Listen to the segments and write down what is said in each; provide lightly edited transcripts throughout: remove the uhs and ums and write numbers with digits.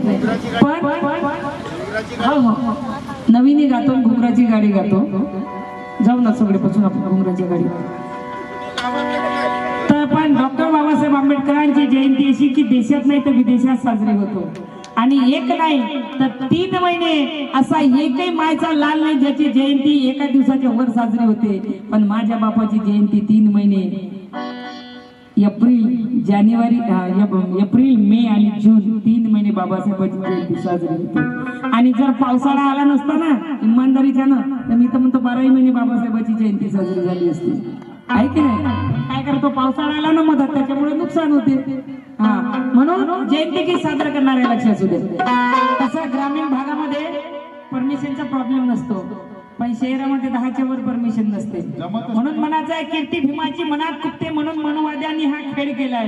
माहित नाही, पण हो नवीन गातो, घुंगराची गाडी गातो. जाऊ ना सगळे पासून आपण घुंगराची गाडी. तर पण डॉक्टर बाबासाहेब आंबेडकरांची जयंती अशी की देशात नाही तर विदेशात साजरी होतो. आणि एक नाही तर 3 महिने असा एकही मायचा लाल नाही ज्याची जयंती एका दिवसाच्या वर साजरी होते. पण माझ्या बापाची जयंती 3 महिने एप्रिल, जानेवारी, एप्रिल, मे आणि जून 3 महिने बाबासाहेबांची जयंती साजरी होते. आणि जर पावसाळा आला नसता ना इमानदारीच्यानं तर मी तर म्हणतो 12 महिने बाबासाहेबांची जयंती साजरी झाली असती. आहे की नाही? काय करतो पावसाळा आला ना मधात त्याच्यामुळे नुकसान होते. हा म्हणून जयंती की साजरा करणारे लक्ष असू दे. तसं ग्रामीण भागामध्ये परमिशनचा प्रॉब्लेम नसतो, पण शहरामध्ये 10च्या वर परमिशन नसते. म्हणून म्हणायचं आहे कीर्ती भीमाची मनात कुपते म्हणून मनुवाद्यांनी हा खेळ केलाय.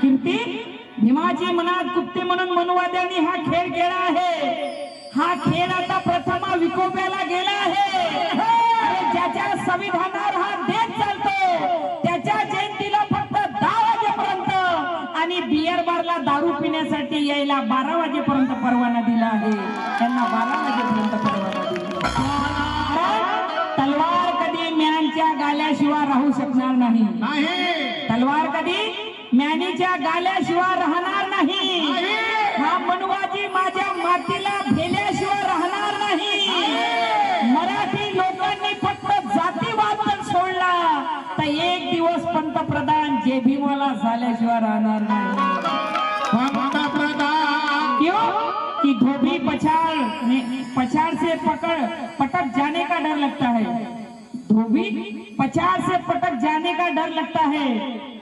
कीर्ती भीमाची मनात कुपते म्हणून मनुवाद्यांनी हा खेळ केला आहे. हा खेळ आता प्रथम विकोप्याला गेला आहे. ज्याच्या संविधानावर हा देश चालतो त्याच्या जयंतीला फक्त 10 वाजेपर्यंत आणि बियर बारला दारू पिण्यासाठी यायला 12 वाजेपर्यंत परवाना दिला आहे. त्यांना 12 वाजेपर्यंत परवाना दिला. तलवार कधी म्यानच्या गाल्याशिवाय राहू शकणार नाही. तलवार कधी म्यानीच्या गाल्याशिवाय राहणार नाही. हा मनुवाजी माझ्या मातीला भेल्याशिवाय राहणार नाही. मराठी लोकांनी फक्त जातीवाद सोडला तर एक दिवस पंतप्रधान जे भीमाला झाल्याशिवाय राहणार नाही. क्यों कि धोबी पछाड़ से पटक जाने का डर लगता है. धोबी पछाड़ से पटक जाने का डर लगता है.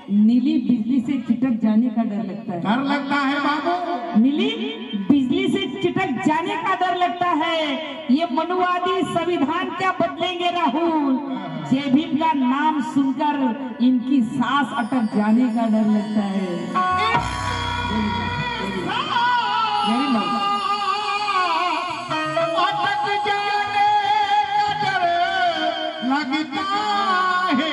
नीली बिजली से चिटक जाने का डर लगता है. डर लगता है बाबू. नीली बिजली से चिटक जाने का डर लगता है. ये मनुवादी संविधान क्या बदलेंगे राहुल. जय भीम का नाम सुनकर इनकी सांस अटक जाने का डर लगता है. अटक जाने का डर लगता है.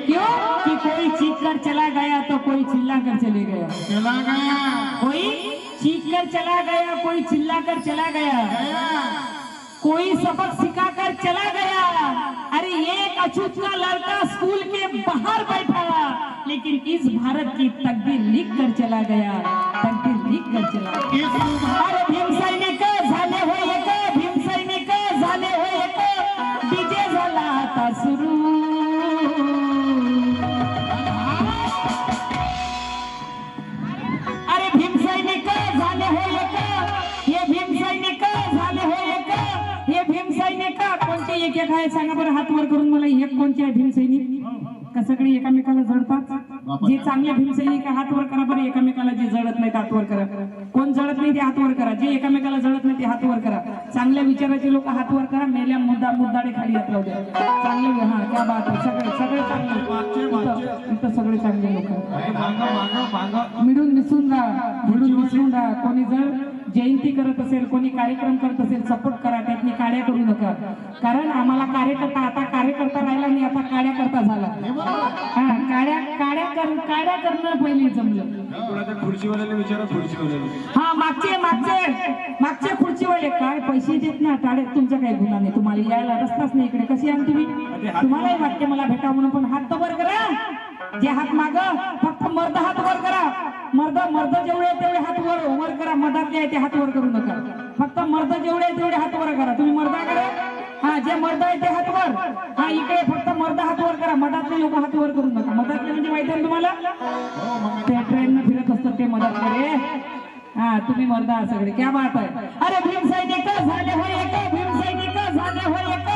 क्यों कि कोई चीख कर चला गया तो कोई चिल्ला कर चले गया. चला गया. कोई चीख कर चला गया, कोई चिल्ला कर चला गया. कोई सबक सिखा कर चला गया. अरे एक अछूत का लड़का स्कूल के बाहर बैठा लेकिन इस भारत की तकदीर लिख कर चला गया. तकदीर लिख कर चला गया. अरे भीम सैनिक झाले हो एक, भीम सैनिक झाले हो एक. डीजे झाला आता सुरू. अरे भीम सैनिक झाले हो एक, हे भीम सैनिक झाले हो एक. हे भीम सैनिक कोणते एक एक आहे सांगा बरं हात वर करून मला. एक कोणते आहे भीम सैनिक का सगळे एकामेकाला जळतात. जे चांगले भीम सैनिक हात वर करा बरं. एकामेकाला जे जळत नाही ते हात वर करा. कोण जळत नाही ते हात वर करा. जे एकामेकाला जळत नाही ते हात वर करा. चांगल्या विचाराचे लोक हात वर करा. मेल्या मुद्दाडे खाली हात लावू द्या. चांगले हा क्या बात आहे. सगळे चांगले इथं सगळे चांगले लोक मिळून मिसळून राहा. कोणी जर जयंती करत असेल, कोणी कार्यक्रम करत असेल सपोर्ट करा. त्यातनी काड्या करू नका. कारण आम्हाला कार्यकर्ता राहिला नाही, आता कार्यकर्ता झाला. हा काड्या करणं पहिले जमलं. खुर्चीवाल्याला विचारा. खुर्चीवाल्याला हा मागचे खुर्चीवाले काय पैसे देत ना टाळे. तुमचा काही गुन्हा नाही. तुम्हाला यायला रस्ताच नाही इकडे. कशी आण तुम्ही. तुम्हालाही वाटते मला भेटा म्हणून, पण हात तर वर करा. जे हात माग फक्त मर्द हात वर करा. मर्द जेवढे तेवढे हात वर करा. मधातले आहे ते हात वर करू नका. फक्त मर्द जेवढे तेवढे हात वर करा. तुम्ही मर्दाकडे हा जे मर्द आहे ते हात वर. हा इकडे फक्त मर्द हात वर करा. मधातले लोक हात वर करू नका. मधातले म्हणजे माहिती आहे तुम्हाला ते ट्रेन न फिरत असतात ते मधातले रे. हा तुम्ही मर्दा सगळे क्या बात आहे. अरे भीम सैनिक झाले हो एक, भीम सैनिक झाले हो एक.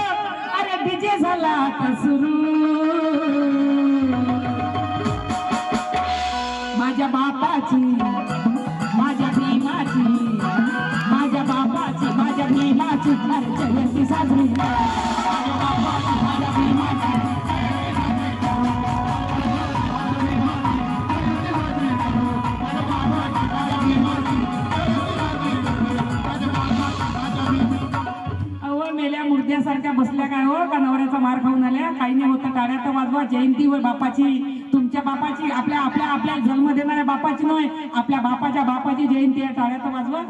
अरे डीजे झाला आता सुरू. माझ्या बापाची, माझ्या भीमाची, माझ्या बापाची, माझ्या भीमाची जयंती साजरी. माझ्या बापाची, माझ्या भीमाची. अहो मेल्या मूर्त्यासारख्या बसल्या काय हो का नवऱ्याचा मार खाऊन आल्या. काही नाही होतं. टाळ्या तर वाजवा. जयंतीवर बापाची तुमच्या बापाची आपल्या आपल्या आपल्या जन्म देणाऱ्या बापाची नव्हे, आपल्या बापाच्या बापाची जयंती आहे. टाळ्या तर वाजवा.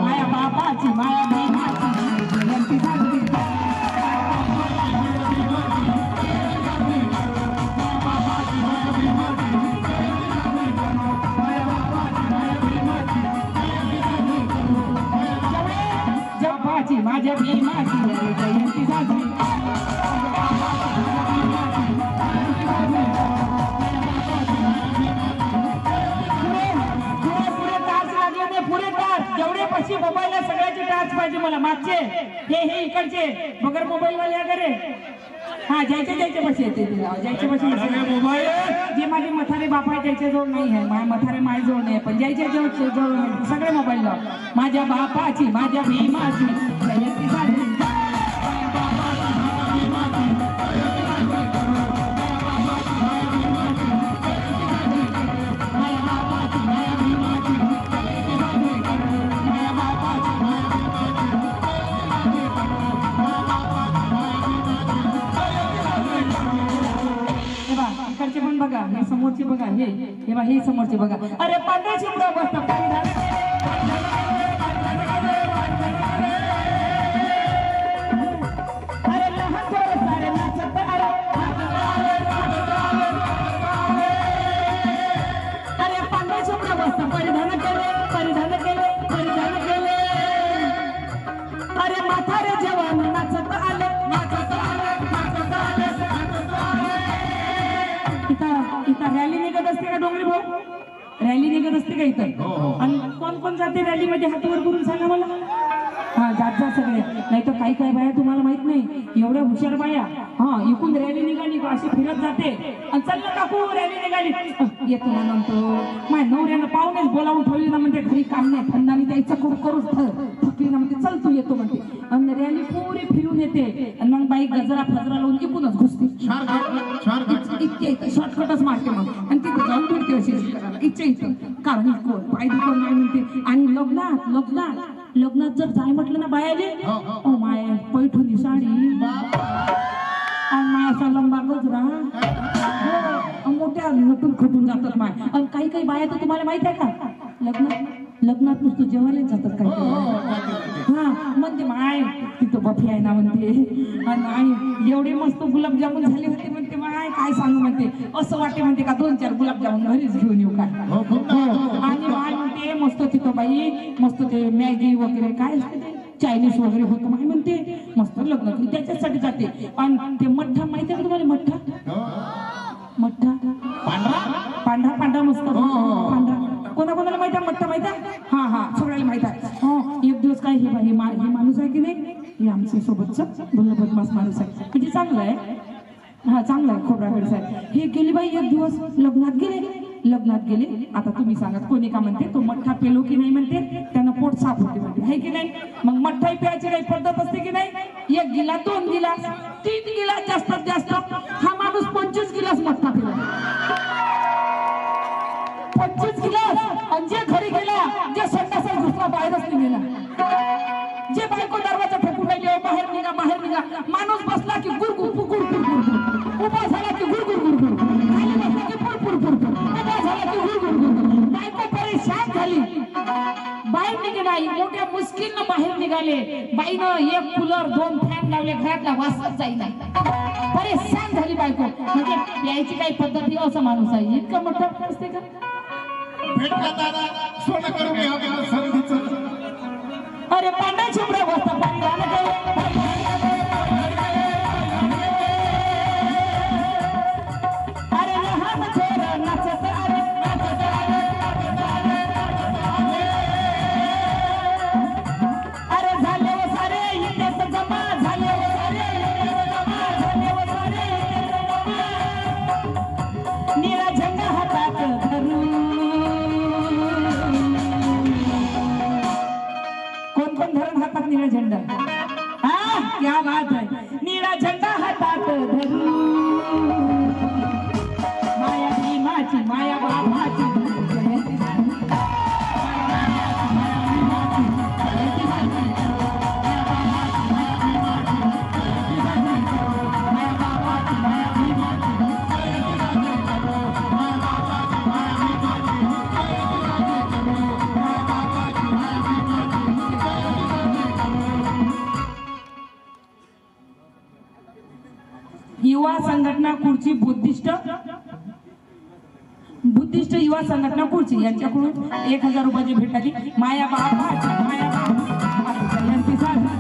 माया बापाची माया भीमाची जयंती साजरी. बापाची माझ्या भीमाची जयंती साजरी. पुरे टाच जेवढे पैसे मोबाईल सगळ्याचे टाच पाहिजे मला. मागचे हे इकडचे बगर मोबाईल वाले अगरे हा ज्याचे पैसे येते ज्याचे पैसे मोबाईल जे माझे मथारे बाप आहे त्याच्याजवळ नाही आहे. माझ्या मथारे माझ्याजवळ नाही पण ज्याच्या जवळ सगळे मोबाईल लाव. माझ्या बापाची माझ्या भीमाची जयंती साजरी. इकडचे पण बघा, हे समोरचे बघा, हे समोरचे बघा. अरे पांढऱ्या शिमडा बसतात अरे लहान थोडं सारे नाचत. अरे पांढऱ्या शिमडा बसतात परिधान केले परिधान केले परिधान केले. अरे म्हातारे जवान नाचत आले नाचत आले नाचत आले. इथं रॅली निघत असते का डोंगरी भाऊ? रॅली निघत असते का इथं? आणि कोण कोण जाते रॅली मध्ये हात वर करून सांगा मला. हा जात जा सगळे. नाही तर काही काही बाया तुम्हाला माहित नाही एवढ्या हुशार बाया हा इकून रॅली निघाली का अशी फिरत जाते आणि चल ना काकू रॅली निघाली येतो ना म्हणतो. माझ्या नवऱ्यानं पाहुणेच बोलावून ठेवली ना म्हणते घरी काम नाही थंडाने द्यायचं करूच थकली ना म्हणते चल तू येतो म्हणते. आणि रॅली पुरी फिरून येते आणि मग बाई गजरा फजरा लावून इकूनच घुसते. इतके शॉर्टकटच मारते मग आणि तिथे जाऊन भेटते अशी करायला इच्छा इथं कारण कोण पाय दुखून नाही म्हणते. आणि लग्नात जर जाय म्हटलं ना बायाले ओ माय पैठणी साडी आणि मायाचा लंबा गजरा मोठ्या नटून खटून जातात माय. आणि काही काही बाया तर तुम्हाला माहित आहे का लग्नात नुसतं जेवायलाच जातात काही. हा म्हणते माय तिथं बफी आहे ना म्हणते आणि एवढे मस्त गुलाबजामुन झाले होते म्हणते माय काय सांगू म्हणते. असं वाटते म्हणते का 2-4 गुलाबजामुन घरीच घेऊन येऊ काय. आणि माय म्हणते मस्त तिथं बाई मस्त ते मॅगी वगैरे काय चायनीज वगैरे होतं माय म्हणते मस्त लग्न त्याच्यासाठी जाते. आणि ते मठ्ठा माहिती आहे का तुम्हाला? मठ्ठा पांढरा पांढरा मस्त पांढरा कोणाकोणाला माहिती आहे मठ्ठा माहिती आहे? हा सगळ्याला माहित आहे. एक दिवस काय हे माणूस आहे की नाही हे आमच्या सोबतच बदमाश माणूस आहे म्हणजे चांगलं आहे. हा चांगला आहे खोबरागड साहेब. हे गेली बाई एक दिवस लग्नात गेले. आता तुम्ही सांगा कोणी का म्हणते तो मठ्ठा पेलो की नाही म्हणते त्यानं पोट साफ होते म्हणते आहे की नाही. मग मठ्ठाई प्यायची काही पद्धत असते की नाही. 1 गिलास 2 गिलास 3 गिलास जास्तीत जास्त हा माणूस 25 गिलास मठ्ठा पिला. 25 गिलास. आणि जे घरी गेला जे संडासात घुसला बाहेरच नाही गेला. जे बायको दरवाजा ठोकून राहिले बाहेर निघा माणूस बसला की गुरगुर गुरगुर गुरगुर उभा झाला की गुरगुर गुरगुर खाली बसला की पुरपुर पुरपुर उभा झाला की गुरगुर गुरगुर. बायको परेशान झाली बाहेर निघाली. मोठ्या मुश्किलनं बाहेर निघाले. बाईनं 1 कूलर 2 फॅन लावले घरातला वासच जाईना. परेशान झाली बायको. म्हणजे प्यायची काही पद्धती असं माणूस आहे इतकं मोठं असते का? अरे पांढरा चिमडा बसता परिधान अरे लहान थोडं नाचत आले नाचत आले अरे झाले व सारे इथेच जमा झाले व सारे झाले व सारे निळा झेंडा हातात धरून कोण धरण हातात निळा झेंडा. हा क्या बात संघटना खुर्ची बुद्धिस्ट युवा संघटना खुर्ची यांच्याकडून 1000 रुपयाची भेट आली. माया बापाची जयंती साजरी.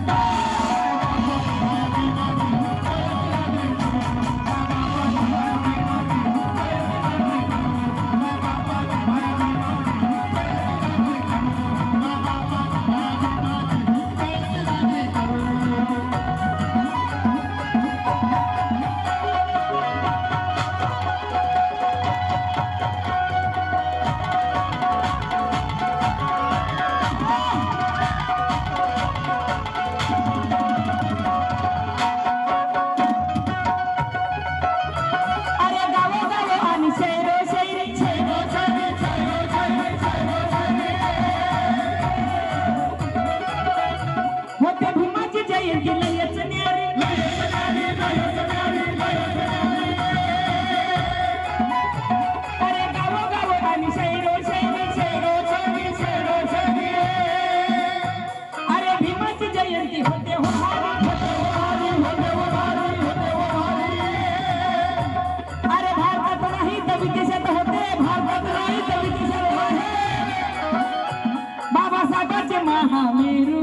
महामेरू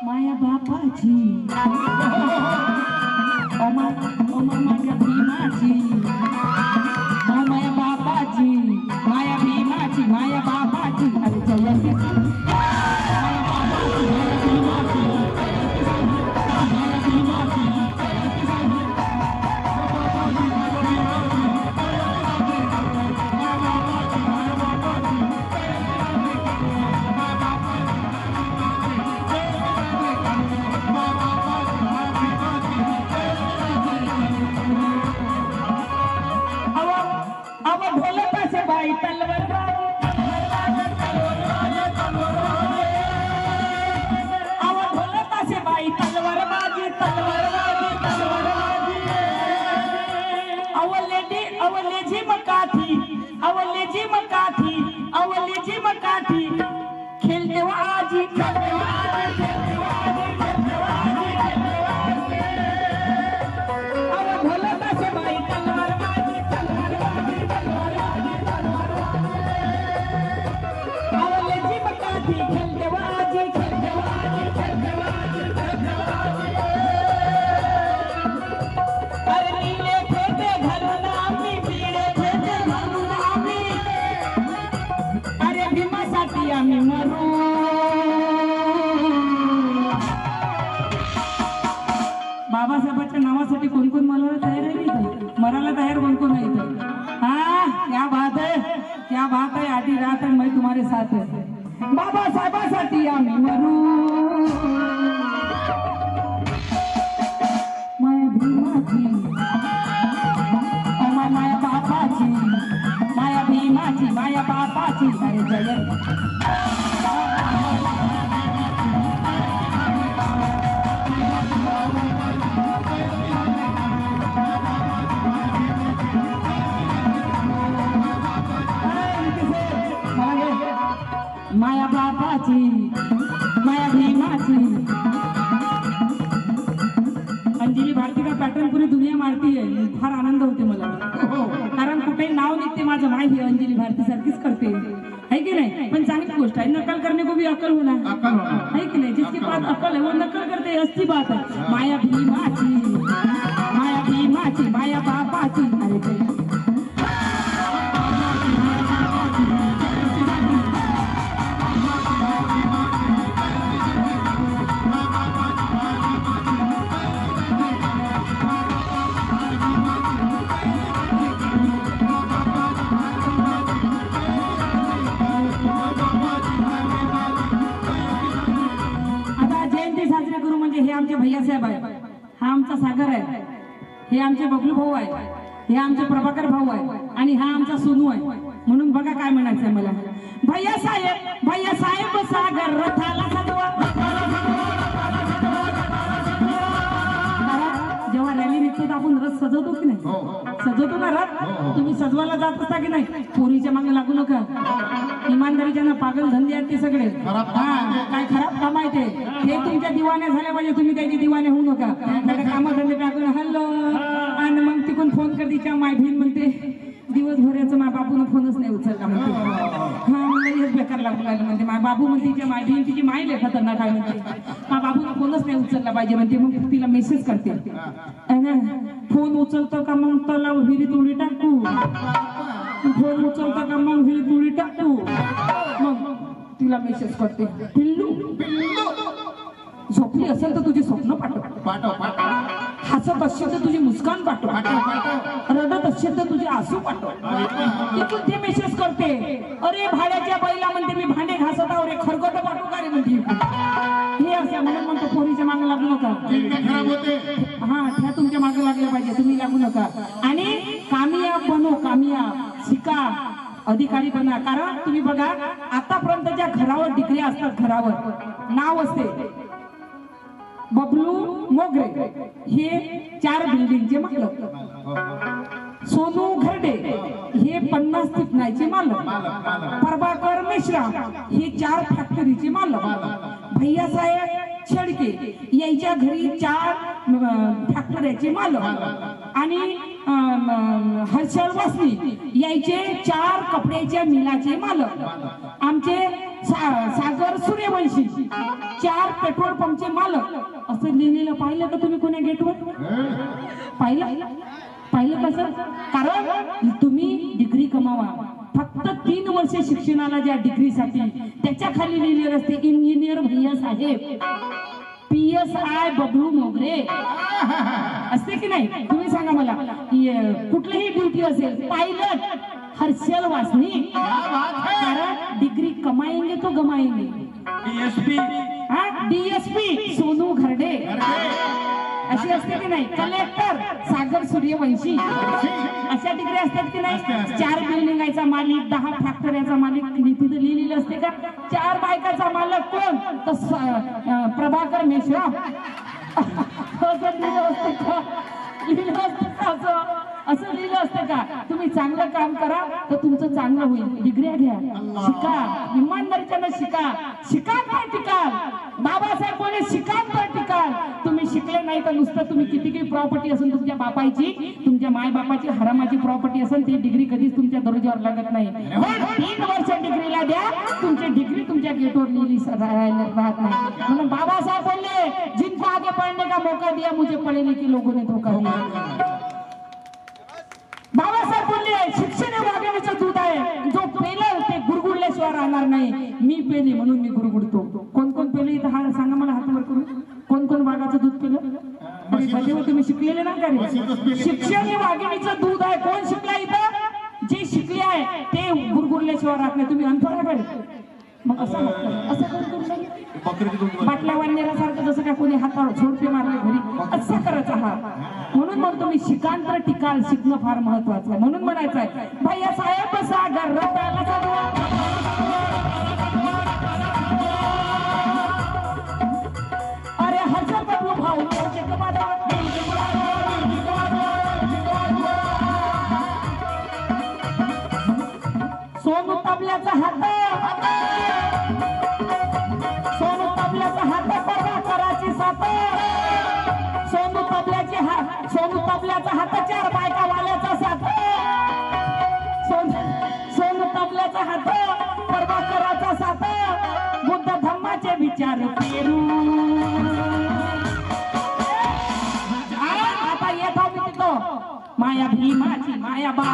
माया बापाची माझ्या भीमाची माया बापाची माया भीमाची माया बापाची अरे जयंती अवलेजी मकाठी खेलते वो आजी बाबासाहेबांच्या नावासाठी कोण कोण मरायला तयार आहे नाही मरायला तयार कोण कोण आहे हा क्या बात है आधी रात है मैं तुम्हारे साथ है बाबासाहेबांसाठी आम्ही मरू माया भीमाची माया बापाची माया भीमाची माया बापाची अरे जय माया बापाची माया भीमाची अंजली भारती का पॅटर्न पुरी दुनिया मारती आहे फार आनंद होते मला कारण कुठे नाव निघते माझं माय ही अंजली भारती सारखीच करते है की नहीं पण चांगली गोष्ट है नकल करने को भी अकल होना है की नहीं जिसके पास अकल है वो नकल करते अच्छी बात है माया भीमाची माया बापाची अरे हे आमचे भैयासाहेब आहे हा आमचा सागर आहे हे आमचे बबलू भाऊ आहे हे आमचे प्रभाकर भाऊ आहे आणि हा आमचा सोनू आहे म्हणून बघा काय म्हणायचंय मला भैयासाहेब सागर रथाला सजवा जेव्हा रॅली निघतो तर आपण रथ सजवतो की नाही सजवतो ना रथ तुम्ही सजवायला जात असता की नाही पोरीच्या मागे लागू नका इमानदारीच्या ना पागल धंदे आहेत ते सगळे. खराब काम हा, आहे ते. काय खराब काम आहे ते तुमच्या दिवाने झाल्या पाहिजे. तुम्ही त्याचे दिवाने होऊ नका. त्याला कामधंदे टाकून हॅलो आणि मग तिकून फोन कर तिच्या माय बहीण म्हणते दिवसभराचं माझ्या बापून फोनच नाही उचलला म्हणते. हा म्हणलं हेच बेकार लागू लागलं म्हणते. माझ्या बाबू म्हणते तिच्या माय बहीण तिची माय लय खतरनाक आहे म्हणते. माझ्या बाबून फोनच नाही उचलला पाहिजे म्हणते. मग तिला मेसेज करते फोन उचलतो का मग तलाव विहिरीत उडी टाकू. फोन उचलता का मग विहिरीत उडी टाकू. मग तिला मेसेज करते पिल्लू झोपली असेल तर तुझे स्वप्न पाठव. पाठव पाठव हसत असेल तर तुझी मुस्कान पाठव. पाठव पाठव. रडत असेल तर तुझे आसू पाठव. तिथून ते मेसेज करते अरे भाड्याच्या बाईला म्हणते मी भांडे घासत आहो रे खरगट पाठवू का रे म्हणते. हे असं म्हणून म्हणतो पोरीच्या मागे लागू नका. चिंता खराब होते. हा त्या तुमच्या मागे लागल्या पाहिजे. तुम्ही लागू नका. आणि कामयाब बनो. कामयाब शिका. अधिकारी बना. कारण तुम्ही बघा आतापर्यंत ज्या घरावर डिग्री असतात घरावर नाव असते बबलू मोगरे हे 4 बिल्डिंगचे मालक. सोनू घरडे हे 50 तिपणाचे मालक. प्रभाकर मिश्रा हे 4 फॅक्टरीचे मालक. भैयासाहेब छडके याच्या घरी 4 फॅक्टरीचे मालक. आणि हर्षल वासनी यायचे 4 कपड्याच्या मिलाचे मालक. आमचे सागर सूर्यवंशी 4 पेट्रोल पंपचे मालक. असं लिहिलेलं पाहिलं का तुम्ही कोण्या गेटवर? पाहिलं कसं? कारण तुम्ही डिग्री कमावा. फक्त 3 वर्ष शिक्षणाला ज्या डिग्रीसाठी त्याच्या खाली लिहिलेलं असते इंजिनियर भैया साहेब PSI बबलू मोगरे असते की नाही? तुम्ही सांगा मला. कुठलीही ड्युटी असेल पायलट हर्षल वासनी. कारण डिग्री कमाएंगे तो गमाएंगे. DSP सोनू घरडे अशी असते की नाही? कलेक्टर सागर सूर्यवंशी अशा डिग्री असतात की नाही? 4 बिल्डिंगाचा मालिक 10 फॅक्टरीचा मालिक तिथे लिहिलेलं असते का? 4 बायकाचा मालक कोण? तर प्रभाकर मिश्रा. असं लिहिलं असतं का? तुम्ही चांगलं काम करा तर तुमचं चांगलं होईल. डिग्र्या घ्या शिका. इमानदारीच्यानं शिका. शिकाल टिकाल. बाबासाहेब बोले शिकाल तर टिकाल. तुम्ही शिकले नाही तर नुसतं तुम्ही किती प्रॉपर्टी असेल तुमच्या बापाची तुमच्या माय बापाची हरामाची प्रॉपर्टी असेल ती डिग्री कधीच तुमच्या दर्जावर लागत नाही. 3 वर्ष डिग्रीला द्या. तुमची डिग्री तुमच्या गेटवर लिहिली राहत नाही. म्हणून बाबासाहेब बोलले जिनको आगे पढ़ने का मौका दिया मुझे पढ़े लिखे लोगों ने धोखा दिया. बाबासाहेब बोलले शिक्षण हे वाघिणीचं दूध आहे. जो पेलं ते गुरगुरल्याशिवाय राहणार नाही. मी पेली म्हणून मी गुरगुरतो. कोण कोण पेलं इथं हा सांगा मला हातवर करून. कोण कोण वाघाचं दूध पेलं? अरे तुम्ही शिकलेले ना का? शिक्षण हे वाघिणीचं दूध आहे. कोण शिकला इथं? जे शिकले आहे ते गुरगुरल्याशिवाय राहत नाही. तुम्ही अनफाकडे मग असं बाटल्या वाढण्यासारखं जसं काय कोणी हातावर झोडपे मारले घरी असं करायचं. हा म्हणून म्हणतो मी शिकांतर टिकाल. शिकणं फार महत्वाचं आहे. म्हणून म्हणायचं आहे भैया साहेब सागर अरे हजर बबलू भाऊ सोनू तबल्याचा हात सोनू तबल्याचा हात कराची साथ. सोनू तबल्याचा हात 4 बायका वाल्याचा साथ. सोनू तबल्याचा हात प्रभाकराचा साथ. बुद्ध धम्माचे विचार पेरू. आता येतो मी तिथं माया भीमाची माया बाप